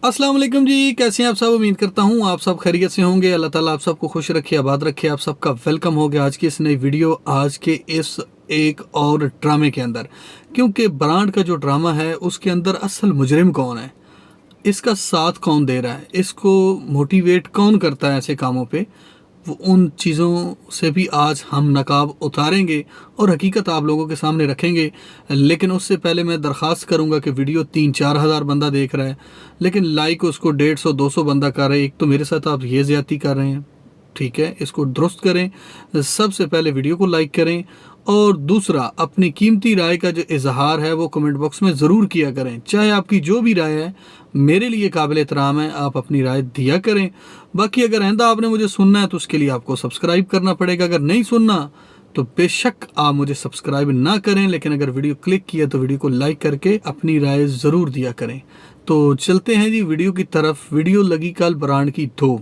अस्सलाम वालेकुम जी, कैसे हैं आप सब। उम्मीद करता हूँ आप सब खैरियत से होंगे। अल्लाह ताला आप सबको खुश रखे, आबाद रखे। आप सबका वेलकम हो गया आज की इस नई वीडियो, आज के इस एक और ड्रामे के अंदर। क्योंकि ब्रांड का जो ड्रामा है उसके अंदर असल मुजरिम कौन है, इसका साथ कौन दे रहा है, इसको मोटिवेट कौन करता है ऐसे कामों पे, वो उन चीज़ों से भी आज हम नकाब उतारेंगे और हकीकत आप लोगों के सामने रखेंगे। लेकिन उससे पहले मैं दरख्वास्त करूंगा कि वीडियो 3-4 हज़ार बंदा देख रहा है, लेकिन लाइक उसको 150-200 बंदा कर रहे हैं। एक तो मेरे साथ आप ये ज़्यादती कर रहे हैं, ठीक है, इसको दुरुस्त करें। सबसे पहले वीडियो को लाइक करें और दूसरा अपनी कीमती राय का जो इजहार है वो कमेंट बॉक्स में ज़रूर किया करें। चाहे आपकी जो भी राय है मेरे लिए काबिल एहतराम है, आप अपनी राय दिया करें। बाकी अगर आइंदा आपने मुझे सुनना है तो उसके लिए आपको सब्सक्राइब करना पड़ेगा। अगर नहीं सुनना तो बेशक आप मुझे सब्सक्राइब ना करें, लेकिन अगर वीडियो क्लिक किया तो वीडियो को लाइक करके अपनी राय ज़रूर दिया करें। तो चलते हैं जी वीडियो की तरफ। वीडियो लगी कल ब्रांड की दो।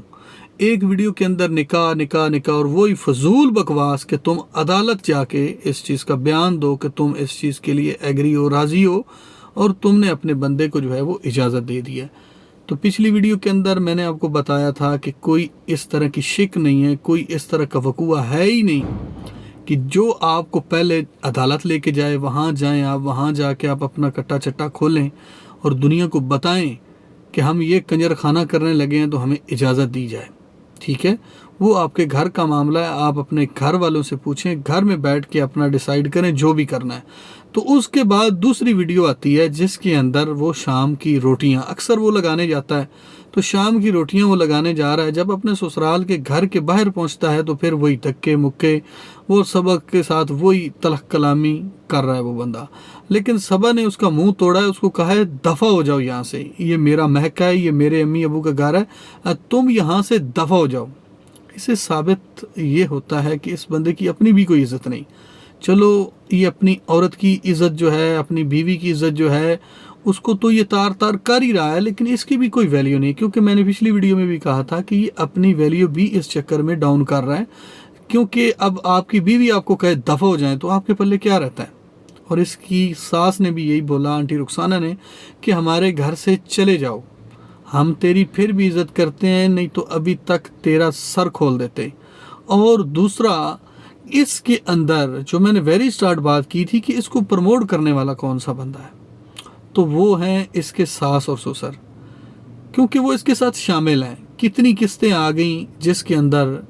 एक वीडियो के अंदर निकाह निकाह निकाह और वही फजूल बकवास कि तुम अदालत जाके इस चीज़ का बयान दो कि तुम इस चीज़ के लिए एग्री हो, राज़ी हो, और तुमने अपने बंदे को जो है वो इजाज़त दे दी है। तो पिछली वीडियो के अंदर मैंने आपको बताया था कि कोई इस तरह की शिक नहीं है, कोई इस तरह का वकूआ है ही नहीं कि जो आपको पहले अदालत लेके जाए, वहाँ जाएं आप, वहाँ जाके आप अपना कट्टा चट्टा खोलें और दुनिया को बताएं कि हम ये कंजर खाना करने लगे हैं तो हमें इजाज़त दी जाए। ठीक है, वो आपके घर का मामला है, आप अपने घर वालों से पूछें, घर में बैठ के अपना डिसाइड करें जो भी करना है। तो उसके बाद दूसरी वीडियो आती है जिसके अंदर वो शाम की रोटियां अक्सर वो लगाने जाता है। तो शाम की रोटियां वो लगाने जा रहा है, जब अपने ससुराल के घर के बाहर पहुंचता है तो फिर वही धक्के मुक्के, वो सबक के साथ वही तलख कलामी कर रहा है वो बंदा। लेकिन सबा ने उसका मुंह तोड़ा है, उसको कहा है दफ़ा हो जाओ यहाँ से, ये मेरा महका है, ये मेरे अम्मी अबू का घर है, तुम यहाँ से दफ़ा हो जाओ। इससे साबित ये होता है कि इस बंदे की अपनी भी कोई इज़्ज़त नहीं। चलो ये अपनी औरत की इज़्ज़त जो है, अपनी बीवी की इज़्ज़त जो है, उसको तो ये तार तार कर ही रहा है, लेकिन इसकी भी कोई वैल्यू नहीं। क्योंकि मैंने पिछली वीडियो में भी कहा था कि ये अपनी वैल्यू भी इस चक्कर में डाउन कर रहा है। क्योंकि अब आपकी बीवी आपको कहे दफ़ा हो जाए तो आपके पल्ले क्या रहता है। और इसकी सास ने भी यही बोला, आंटी रुखसाना ने, कि हमारे घर से चले जाओ, हम तेरी फिर भी इज़्ज़त करते हैं, नहीं तो अभी तक तेरा सर खोल देते। और दूसरा, इसके अंदर जो मैंने वेरी स्टार्ट बात की थी कि इसको प्रमोट करने वाला कौन सा बंदा है, तो वो हैं इसके सास और ससुर, क्योंकि वो इसके साथ शामिल हैं। कितनी किस्तें आ गई जिसके अंदर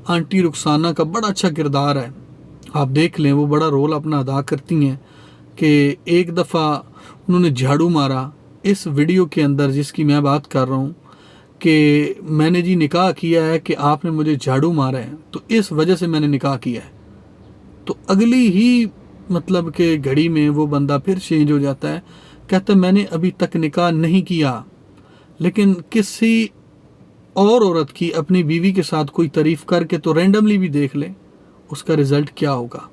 आंटी रुखसाना का बड़ा अच्छा किरदार है, आप देख लें, वो बड़ा रोल अपना अदा करती हैं। कि एक दफ़ा उन्होंने झाड़ू मारा इस वीडियो के अंदर जिसकी मैं बात कर रहा हूँ, कि मैंने जी निकाह किया है कि आपने मुझे झाड़ू मारा है, तो इस वजह से मैंने निकाह किया है। तो अगली ही मतलब कि घड़ी में वो बंदा फिर चेंज हो जाता है, कहता है मैंने अभी तक निकाह नहीं किया। लेकिन किसी और औरत की अपनी बीवी के साथ कोई तारीफ़ करके तो रैंडमली भी देख ले, उसका रिज़ल्ट क्या होगा।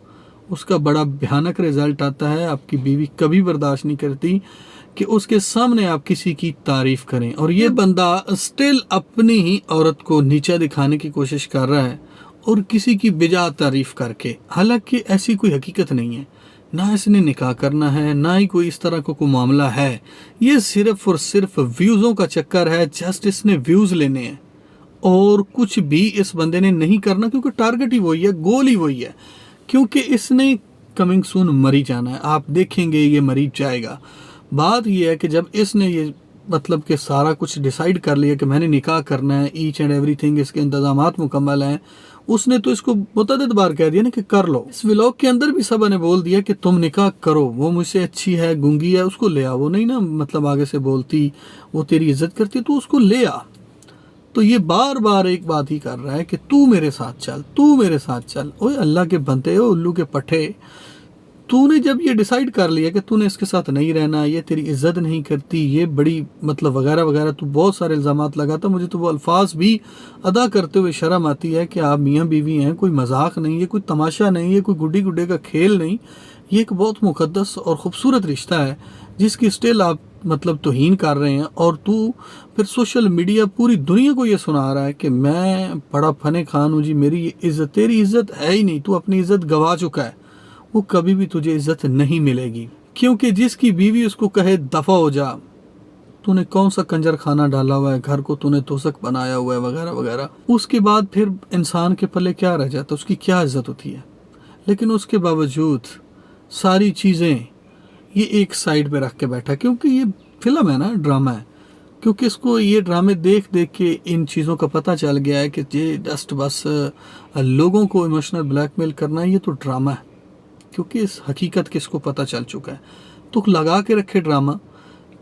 उसका बड़ा भयानक रिज़ल्ट आता है। आपकी बीवी कभी बर्दाश्त नहीं करती कि उसके सामने आप किसी की तारीफ़ करें, और ये बंदा स्टिल अपनी ही औरत को नीचा दिखाने की कोशिश कर रहा है और किसी की बेजा तारीफ़ करके। हालांकि ऐसी कोई हकीकत नहीं है, ना इसने निकाह करना है, ना ही कोई इस तरह का कोई मामला है। ये सिर्फ और सिर्फ व्यूज़ों का चक्कर है, जस्ट इसने व्यूज़ लेने हैं और कुछ भी इस बंदे ने नहीं करना, क्योंकि टारगेट ही वही है, गोल ही वही है। क्योंकि इसने कमिंग सून मरी जाना है, आप देखेंगे ये मरी जाएगा। बात ये है कि जब इसने ये मतलब कि सारा कुछ डिसाइड कर लिया कि मैंने निकाह करना है, ईच एंड एवरीथिंग इसके इंतजामात मुकम्मल हैं, उसने तो इसको मुतअद्दिद बार कह दिया ना कि कर लो। इस व्लॉग के अंदर भी सबा ने बोल दिया कि तुम निकाह करो, वो मुझसे अच्छी है, गूंगी है, उसको ले आ। वो नहीं ना मतलब आगे से बोलती, वो तेरी इज्जत करती, तो उसको ले आ। तो ये बार बार एक बात ही कर रहा है कि तू मेरे साथ चल, तू मेरे साथ चल। ओए अल्लाह के बंदे, ओ उल्लू के पट्टे, तूने जब ये डिसाइड कर लिया कि तूने इसके साथ नहीं रहना, ये तेरी इज्जत नहीं करती, ये बड़ी मतलब वगैरह वगैरह, तू बहुत सारे इल्ज़ामात लगाता। मुझे तो वो अल्फाज भी अदा करते हुए शर्म आती है कि आप मियाँ बीवी हैं, कोई मजाक नहीं, ये कोई तमाशा नहीं, ये कोई गुड्डी गुड्डे का खेल नहीं, ये एक बहुत मुक़द्दस और ख़ूबसूरत रिश्ता है जिसकी स्टिल आप मतलब तौहीन कर रहे हैं। और तू फिर सोशल मीडिया पूरी दुनिया को ये सुना रहा है कि मैं बड़ा फने खान हूँ जी, मेरी इज्जत, तेरी इज्जत है ही नहीं, तू अपनी इज्जत गवा चुका है, वो कभी भी तुझे इज्जत नहीं मिलेगी। क्योंकि जिसकी बीवी उसको कहे दफ़ा हो जा, तूने कौन सा कंजर खाना डाला हुआ है, घर को तूने तोशक बनाया हुआ है, वगैरह वगैरह। उसके बाद फिर इंसान के पल्ले क्या रह जाता, उसकी क्या इज्जत होती है। लेकिन उसके बावजूद सारी चीज़ें ये एक साइड पे रख के बैठा, क्योंकि ये फिल्म है ना, ड्रामा है। क्योंकि इसको ये ड्रामे देख देख के इन चीज़ों का पता चल गया है कि ये जस्ट बस लोगों को इमोशनल ब्लैकमेल करना है, ये तो ड्रामा है। क्योंकि इस हकीकत किसको पता चल चुका है, तो लगा के रखे ड्रामा।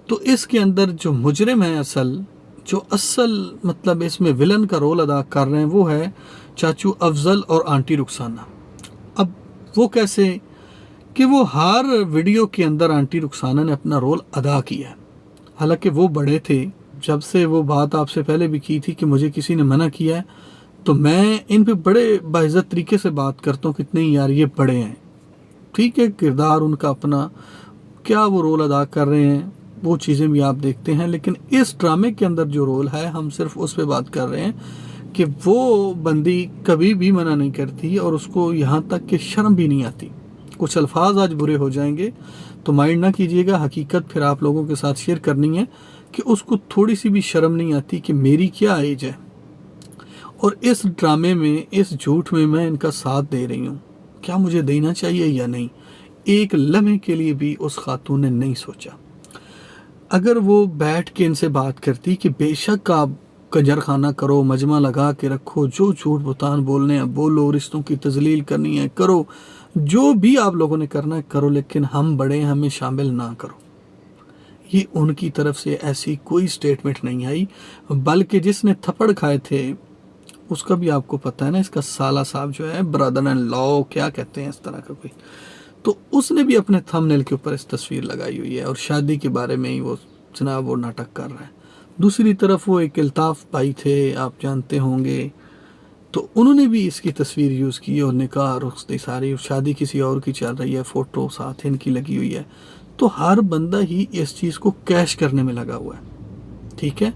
तो इसके अंदर जो मुजरिम है जो असल मतलब इसमें विलन का रोल अदा कर रहे हैं, वो है चाचू अफजल और आंटी रुखसाना। अब वो कैसे कि वो हर वीडियो के अंदर आंटी रुखसाना ने अपना रोल अदा किया है। हालांकि वो बड़े थे, जब से वो बात आपसे पहले भी की थी कि मुझे किसी ने मना किया है, तो मैं इन पे बड़े बाइज्जत तरीके से बात करता हूँ कि नहीं यार ये बड़े हैं, ठीक है, किरदार उनका अपना, क्या वो रोल अदा कर रहे हैं वो चीज़ें भी आप देखते हैं। लेकिन इस ड्रामे के अंदर जो रोल है, हम सिर्फ उस पर बात कर रहे हैं कि वो बंदी कभी भी मना नहीं करती और उसको यहाँ तक कि शर्म भी नहीं आती। कुछ अल्फाज आज बुरे हो जाएंगे तो माइंड ना कीजिएगा, हकीकत फिर आप लोगों के साथ शेयर करनी है कि उसको थोड़ी सी भी शर्म नहीं आती कि मेरी क्या एज है। और इस ड्रामे में, इस झूठ में मैं इनका साथ दे रही हूँ, क्या मुझे देना चाहिए या नहीं, एक लम्हे के लिए भी उस खातून ने नहीं सोचा। अगर वो बैठ के इनसे बात करती कि बेशक आप कंजर खाना करो, मजमा लगा के रखो, जो झूठ बुतान बोलने हैं बोलो, रिश्तों की तजलील करनी है करो, जो भी आप लोगों ने करना है करो, लेकिन हम बड़े हैं, हमें शामिल ना करो। ये उनकी तरफ से ऐसी कोई स्टेटमेंट नहीं आई। बल्कि जिसने थप्पड़ खाए थे उसका भी आपको पता है ना, इसका साला साहब जो है, ब्रदर एंड लॉ क्या कहते हैं इस तरह का कोई, तो उसने भी अपने थंबनेल के ऊपर इस तस्वीर लगाई हुई है और शादी के बारे में ही वो जनाब वो नाटक कर रहा है। दूसरी तरफ वो एक अल्ताफ़ भाई थे, आप जानते होंगे, तो उन्होंने भी इसकी तस्वीर यूज़ की और निकाह रुखसती सारी, शादी किसी और की चल रही है, फ़ोटो साथ इनकी लगी हुई है। तो हर बंदा ही इस चीज़ को कैश करने में लगा हुआ है, ठीक है।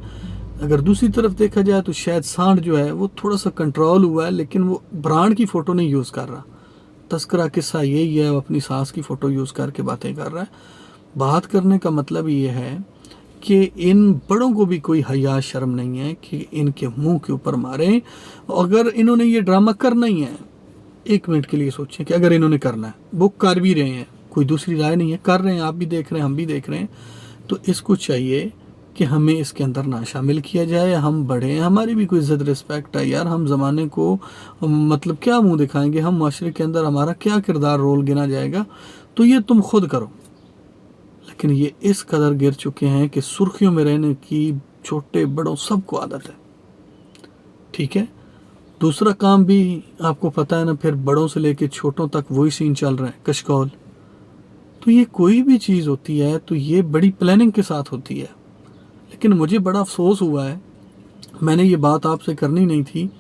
अगर दूसरी तरफ देखा जाए तो शायद सांड जो है वो थोड़ा सा कंट्रोल हुआ है, लेकिन वो ब्रांड की फ़ोटो नहीं यूज़ कर रहा। तस्करा किस्सा यही है, वो अपनी सास की फ़ोटो यूज़ करके बातें कर रहा है। बात करने का मतलब ये है कि इन बड़ों को भी कोई हया शर्म नहीं है कि इनके मुंह के ऊपर मारें। अगर इन्होंने ये ड्रामा करना ही है, एक मिनट के लिए सोचें कि अगर इन्होंने करना है, वो कर भी रहे हैं, कोई दूसरी राय नहीं है, कर रहे हैं, आप भी देख रहे हैं, हम भी देख रहे हैं, तो इसको चाहिए कि हमें इसके अंदर ना शामिल किया जाए। हम बड़े हैं, हमारी भी कोई इज़्ज़त रिस्पेक्ट है यार, हम ज़माने को मतलब क्या मुंह दिखाएंगे, हम माशरे के अंदर हमारा क्या किरदार रोल गिना जाएगा, तो ये तुम खुद करो। लेकिन ये इस कदर गिर चुके हैं कि सुर्खियों में रहने की छोटे बड़ों सबको आदत है, ठीक है। दूसरा काम भी आपको पता है ना, फिर बड़ों से लेके छोटों तक वही सीन चल रहा है, कशकौल। तो ये कोई भी चीज़ होती है तो ये बड़ी प्लानिंग के साथ होती है। लेकिन मुझे बड़ा अफसोस हुआ है, मैंने ये बात आपसे करनी नहीं थी,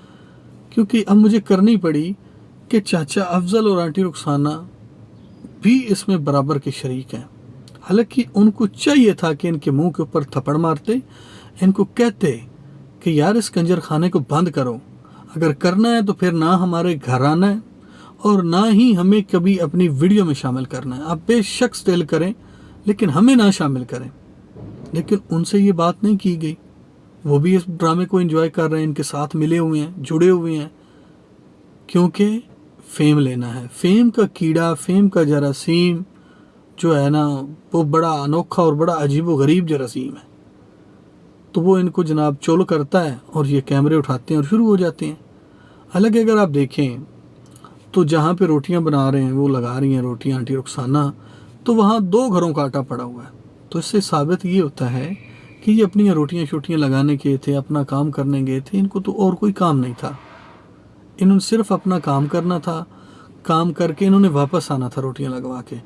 क्योंकि अब मुझे करनी पड़ी कि चाचा अफजल और आंटी रुखसाना भी इसमें बराबर के शरीक हैं। हालांकि उनको चाहिए था कि इनके मुंह के ऊपर थप्पड़ मारते, इनको कहते कि यार इस कंजर खाने को बंद करो, अगर करना है तो फिर ना हमारे घर आना है और ना ही हमें कभी अपनी वीडियो में शामिल करना है। आप बेशक स्टिल करें लेकिन हमें ना शामिल करें। लेकिन उनसे ये बात नहीं की गई, वो भी इस ड्रामे को एंजॉय कर रहे हैं, इनके साथ मिले हुए हैं, जुड़े हुए हैं, क्योंकि फेम लेना है। फेम का कीड़ा, फेम का जरासीम जो है ना, वो बड़ा अनोखा और बड़ा अजीब व गरीब जरासीम है। तो वो इनको जनाब चोल करता है और ये कैमरे उठाते हैं और शुरू हो जाते हैं। हालांकि अगर आप देखें तो जहाँ पे रोटियां बना रहे हैं, वो लगा रही हैं रोटियां आंटी रुखसाना, तो वहाँ 2 घरों का आटा पड़ा हुआ है। तो इससे साबित ये होता है कि ये अपनी रोटियां शोटियां लगाने गए थे, अपना काम करने गए थे, इनको तो और कोई काम नहीं था, इन्होंने सिर्फ अपना काम करना था, काम करके इन्होंने वापस आना था रोटियां लगवा के।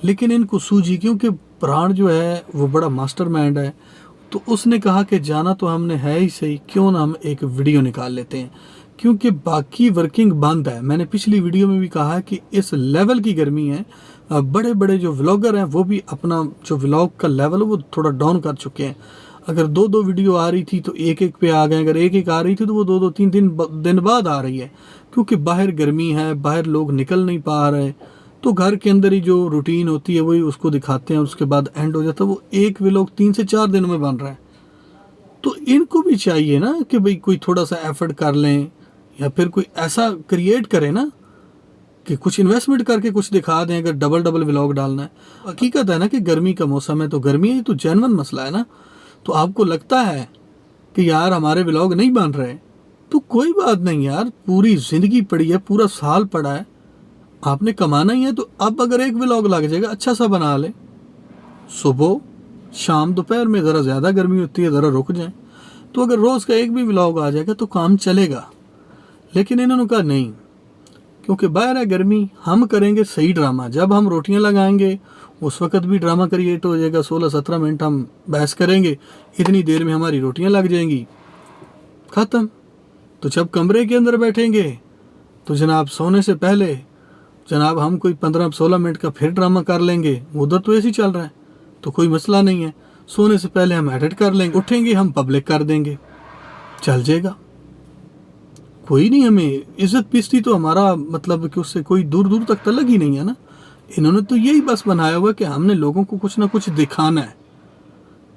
लेकिन इनको सूझी, क्योंकि प्राण जो है वो बड़ा मास्टरमाइंड है, तो उसने कहा कि जाना तो हमने है ही सही, क्यों ना हम एक वीडियो निकाल लेते हैं, क्योंकि बाकी वर्किंग बंद है। मैंने पिछली वीडियो में भी कहा है कि इस लेवल की गर्मी है, बड़े बड़े जो व्लॉगर हैं वो भी अपना जो व्लॉग का लेवल है वो थोड़ा डाउन कर चुके हैं। अगर 2-2 वीडियो आ रही थी तो एक पे आ गए, अगर एक आ रही थी तो वो 2-2 3-3 दिन बाद आ रही है, क्योंकि बाहर गर्मी है, बाहर लोग निकल नहीं पा रहे, तो घर के अंदर ही जो रूटीन होती है वही उसको दिखाते हैं, उसके बाद एंड हो जाता है। वो एक व्लॉग 3 से 4 दिनों में बन रहा है। तो इनको भी चाहिए ना कि भाई कोई थोड़ा सा एफर्ट कर लें, या फिर कोई ऐसा क्रिएट करें ना कि कुछ इन्वेस्टमेंट करके कुछ दिखा दें। अगर डबल डबल व्लॉग डालना है, हकीकत है ना कि गर्मी का मौसम है, तो गर्मी है तो जेन्युइन मसला है ना। तो आपको लगता है कि यार हमारे व्लॉग नहीं बन रहे, तो कोई बात नहीं यार, पूरी ज़िंदगी पड़ी है, पूरा साल पड़ा है, आपने कमाना ही है। तो अब अगर एक व्लॉग लग जाएगा, अच्छा सा बना ले, सुबह शाम दोपहर में ज़रा ज़्यादा गर्मी होती है, ज़रा रुक जाए, तो अगर रोज़ का एक भी व्लॉग आ जाएगा तो काम चलेगा। लेकिन इन्होंने कहा नहीं, क्योंकि बाहर है गर्मी, हम करेंगे सही ड्रामा। जब हम रोटियां लगाएंगे उस वक्त भी ड्रामा क्रिएट हो जाएगा, 16-17 मिनट हम बहस करेंगे, इतनी देर में हमारी रोटियां लग जाएंगी, ख़त्म। तो जब कमरे के अंदर बैठेंगे तो जनाब सोने से पहले जनाब हम कोई 15-16 मिनट का फिर ड्रामा कर लेंगे, उधर तो ऐसे ही चल रहा है, तो कोई मसला नहीं है। सोने से पहले हम एडिट कर लेंगे, उठेंगे हम पब्लिक कर देंगे, चल जाएगा, कोई नहीं। हमें इज्जत पिस्ती तो हमारा मतलब कि उससे कोई दूर दूर तक तलक ही नहीं है ना। इन्होंने तो यही बस बनाया हुआ कि हमने लोगों को कुछ ना कुछ दिखाना है,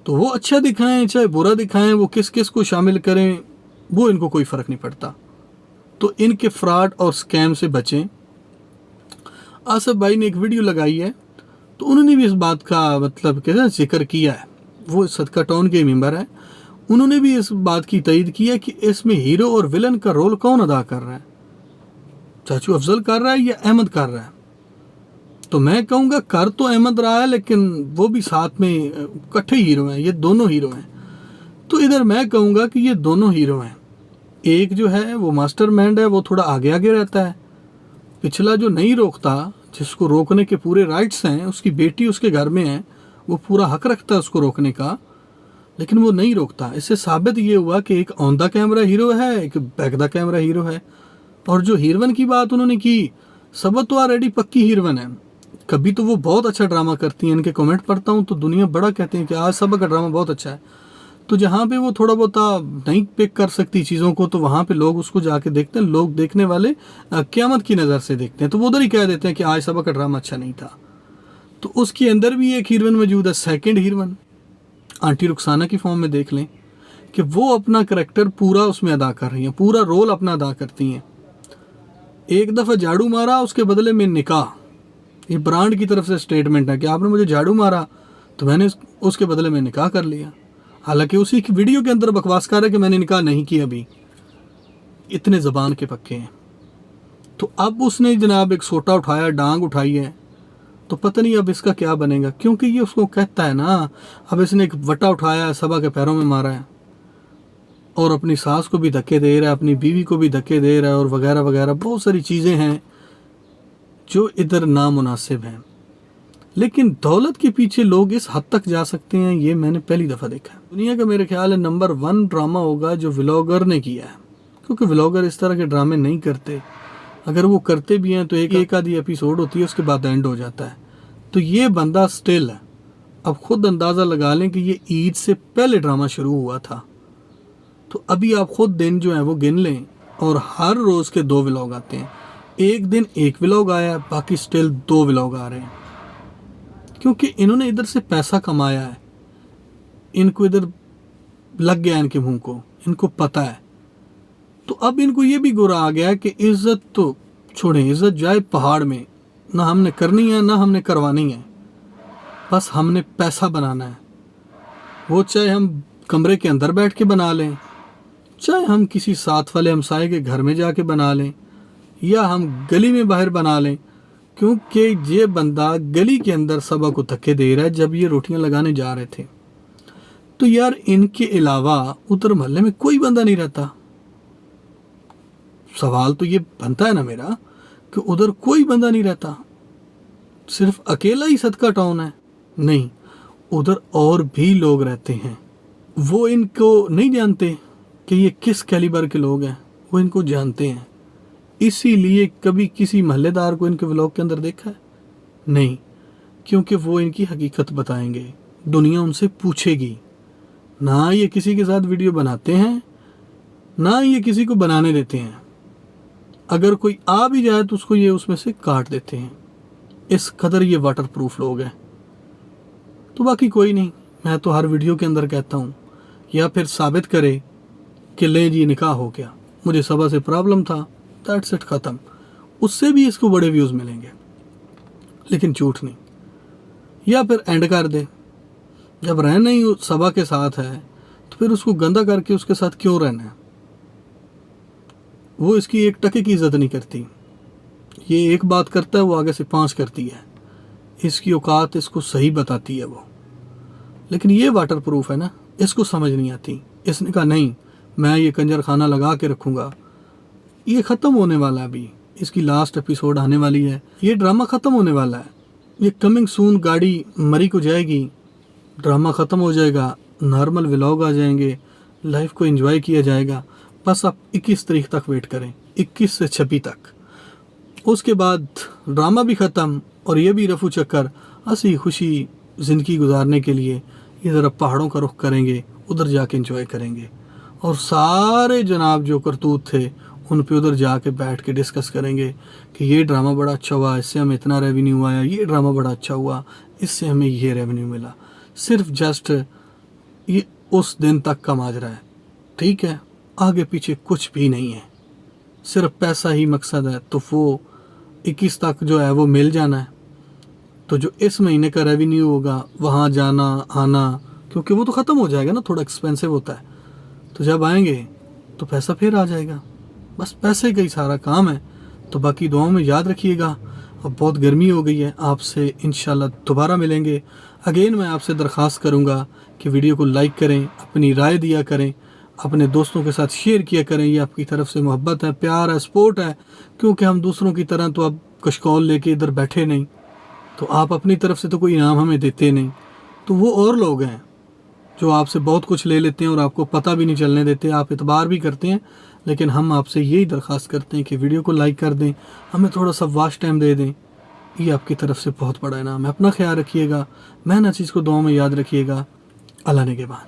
तो वो अच्छा दिखाएं चाहे बुरा दिखाएं, वो किस किस को शामिल करें, वो इनको कोई फ़र्क नहीं पड़ता। तो इनके फ्रॉड और स्कैम से बचें। आसिफ भाई ने एक वीडियो लगाई है, तो उन्होंने भी इस बात का मतलब क्या जिक्र किया है। वो सदका टाउन के मेंबर है, उन्होंने भी इस बात की तईद की है कि इसमें हीरो और विलन का रोल कौन अदा कर रहा है, चाचू अफजल कर रहा है या अहमद कर रहा है। तो मैं कहूँगा कर तो अहमद रहा है, लेकिन वो भी साथ में इकट्ठे हीरो हैं, ये दोनों हीरो हैं। तो इधर मैं कहूँगा कि ये दोनों हीरो हैं। एक जो है वो मास्टरमाइंड है, वो थोड़ा आगे आगे रहता है, पिछला जो नहीं रोकता, जिसको रोकने के पूरे राइट्स हैं, उसकी बेटी उसके घर में है, वो पूरा हक रखता है उसको रोकने का, लेकिन वो नहीं रोकता। इससे साबित ये हुआ कि एक ऑन द कैमरा हीरो है, एक बैक द कैमरा हीरो है। और जो हीरोइन की बात उन्होंने की, सब तो ऑलरेडी पक्की हीरोइन है। कभी तो वो बहुत अच्छा ड्रामा करती हैं, इनके कमेंट पढ़ता हूँ तो दुनिया बड़ा कहते हैं कि आज सब का ड्रामा बहुत अच्छा है। तो जहाँ पे वो थोड़ा बहुत नहीं पिक कर सकती चीज़ों को, तो वहाँ पे लोग उसको जाके देखते हैं, लोग देखने वाले क़यामत की नज़र से देखते हैं, तो वो उधर ही कह देते हैं कि आज सब का ड्रामा अच्छा नहीं था। तो उसके अंदर भी एक हीरोइन मौजूद है, सेकंड हीरोइन आंटी रुखसाना की फॉर्म में देख लें कि वो अपना करैक्टर पूरा उसमें अदा कर रही हैं, पूरा रोल अपना अदा करती हैं। एक दफ़ा झाड़ू मारा, उसके बदले में निकाह, ये ब्रांड की तरफ से स्टेटमेंट है कि आपने मुझे झाड़ू मारा तो मैंने उसके बदले में निकाह कर लिया। हालांकि उसी की वीडियो के अंदर बकवास कर रहा है कि मैंने निकाह नहीं किया, अभी इतने ज़बान के पक्के हैं। तो अब उसने जनाब एक सोटा उठाया, डांग उठाई है, तो पता नहीं अब इसका क्या बनेगा, क्योंकि ये उसको कहता है ना। अब इसने एक वटा उठाया है, सबा के पैरों में मारा है, और अपनी सास को भी धक्के दे रहा है, अपनी बीवी को भी धक्के दे रहा है, और वगैरह वगैरह बहुत सारी चीज़ें हैं जो इधर नामुनासिब हैं। लेकिन दौलत के पीछे लोग इस हद तक जा सकते हैं, ये मैंने पहली दफ़ा देखा है। दुनिया का मेरे ख्याल है नंबर 1 ड्रामा होगा जो व्लॉगर ने किया है, क्योंकि व्लॉगर इस तरह के ड्रामे नहीं करते। अगर वो करते भी हैं तो एक आधी एपिसोड होती है, उसके बाद एंड हो जाता है। तो ये बंदा स्टिल है। अब खुद अंदाज़ा लगा लें कि ये ईद से पहले ड्रामा शुरू हुआ था, तो अभी आप खुद दिन जो है वो गिन लें, और हर रोज़ के 2 व्लॉग आते हैं। एक दिन एक व्लॉग आया, बाकी स्टिल 2 व्लॉग आ रहे हैं, क्योंकि इन्होंने इधर से पैसा कमाया है, इनको इधर लग गया इनके मुंह को, इनको पता है। तो अब इनको ये भी गुरा आ गया कि इज्जत तो छोड़ें, इज्जत जाए पहाड़ में, ना हमने करनी है ना हमने करवानी है, बस हमने पैसा बनाना है। वो चाहे हम कमरे के अंदर बैठ के बना लें, चाहे हम किसी साथ वाले हमसाये के घर में जाके बना लें, या हम गली में बाहर बना लें, क्योंकि ये बंदा गली के अंदर सबा को धक्के दे रहा है जब ये रोटियां लगाने जा रहे थे। तो यार इनके अलावा उधर मोहल्ले में कोई बंदा नहीं रहता। सवाल तो ये बनता है ना मेरा कि उधर कोई बंदा नहीं रहता, सिर्फ अकेला ही सदका टाउन है? नहीं, उधर और भी लोग रहते हैं। वो इनको नहीं जानते कि ये किस कैलिबर के लोग हैं, वो इनको जानते हैं। इसीलिए कभी किसी महल्लेदार को इनके व्लॉग के अंदर देखा है? नहीं, क्योंकि वो इनकी हकीकत बताएंगे, दुनिया उनसे पूछेगी। ना ये किसी के साथ वीडियो बनाते हैं, ना ये किसी को बनाने देते हैं। अगर कोई आ भी जाए तो उसको ये उसमें से काट देते हैं। इस कदर ये वाटर प्रूफ लोग हैं। तो बाकी कोई नहीं, मैं तो हर वीडियो के अंदर कहता हूँ, या फिर साबित करे कि ले जी निकाह हो गया, मुझे सबा से प्रॉब्लम था, दैट्स इट, ख़त्म। उससे भी इसको बड़े व्यूज़ मिलेंगे, लेकिन झूठ नहीं। या फिर एंड कर दे, जब रहना ही सबा के साथ है तो फिर उसको गंदा करके उसके साथ क्यों रहना है। वो इसकी एक टके की इज्जत नहीं करती, ये एक बात करता है वो आगे से 5 करती है, इसकी औकात इसको सही बताती है वो। लेकिन ये वाटर प्रूफ है ना, इसको समझ नहीं आती। इसने कहा नहीं, मैं ये कंजर खाना लगा के रखूँगा। ये ख़त्म होने वाला है, अभी इसकी लास्ट एपिसोड आने वाली है, ये ड्रामा ख़त्म होने वाला है, ये कमिंग सून। गाड़ी मरी को जाएगी, ड्रामा ख़त्म हो जाएगा, नॉर्मल व्लॉग आ जाएंगे, लाइफ को एंजॉय किया जाएगा। बस आप 21 तारीख तक वेट करें, 21 से 26 तक। उसके बाद ड्रामा भी ख़त्म और ये भी रफू चक्कर, हंसी खुशी ज़िंदगी गुजारने के लिए ये ज़रा पहाड़ों का रुख करेंगे, उधर जाके एंजॉय करेंगे। और सारे जनाब जो करतूत थे उन पे उधर जाके बैठ के डिस्कस करेंगे कि ये ड्रामा बड़ा अच्छा हुआ, इससे हमें इतना रेवेन्यू आया, ये ड्रामा बड़ा अच्छा हुआ, इससे हमें ये रेवेन्यू मिला। सिर्फ जस्ट ये उस दिन तक का माजरा है, ठीक है, आगे पीछे कुछ भी नहीं है, सिर्फ पैसा ही मकसद है। तो वो 21 तक जो है वो मिल जाना है, तो जो इस महीने का रेवेन्यू होगा वहाँ जाना आना, क्योंकि वो तो ख़त्म हो जाएगा ना, थोड़ा एक्सपेंसिव होता है, तो जब आएंगे तो पैसा फिर आ जाएगा। बस पैसे का ही सारा काम है। तो बाकी दुआओं में याद रखिएगा। अब बहुत गर्मी हो गई है, आपसे इंशाल्लाह दोबारा मिलेंगे। अगेन मैं आपसे दरख्वास्त करूँगा कि वीडियो को लाइक करें, अपनी राय दिया करें, अपने दोस्तों के साथ शेयर किया करें। ये आपकी तरफ से मोहब्बत है, प्यार है, सपोर्ट है, क्योंकि हम दूसरों की तरह तो अब कशकौल लेके इधर बैठे नहीं, तो आप अपनी तरफ से तो कोई इनाम हमें देते नहीं। तो वो और लोग हैं जो आपसे बहुत कुछ ले लेते हैं और आपको पता भी नहीं चलने देते, आप इतबार भी करते हैं। लेकिन हम आपसे यही दरख्वास्त करते हैं कि वीडियो को लाइक कर दें, हमें थोड़ा सा वॉच टाइम दे दें, ये आपकी तरफ से बहुत बड़ा इनाम है। अपना ख्याल रखिएगा, मेहनत चीज़ को दुआ में याद रखिएगा। अल्लाह ने के बाद।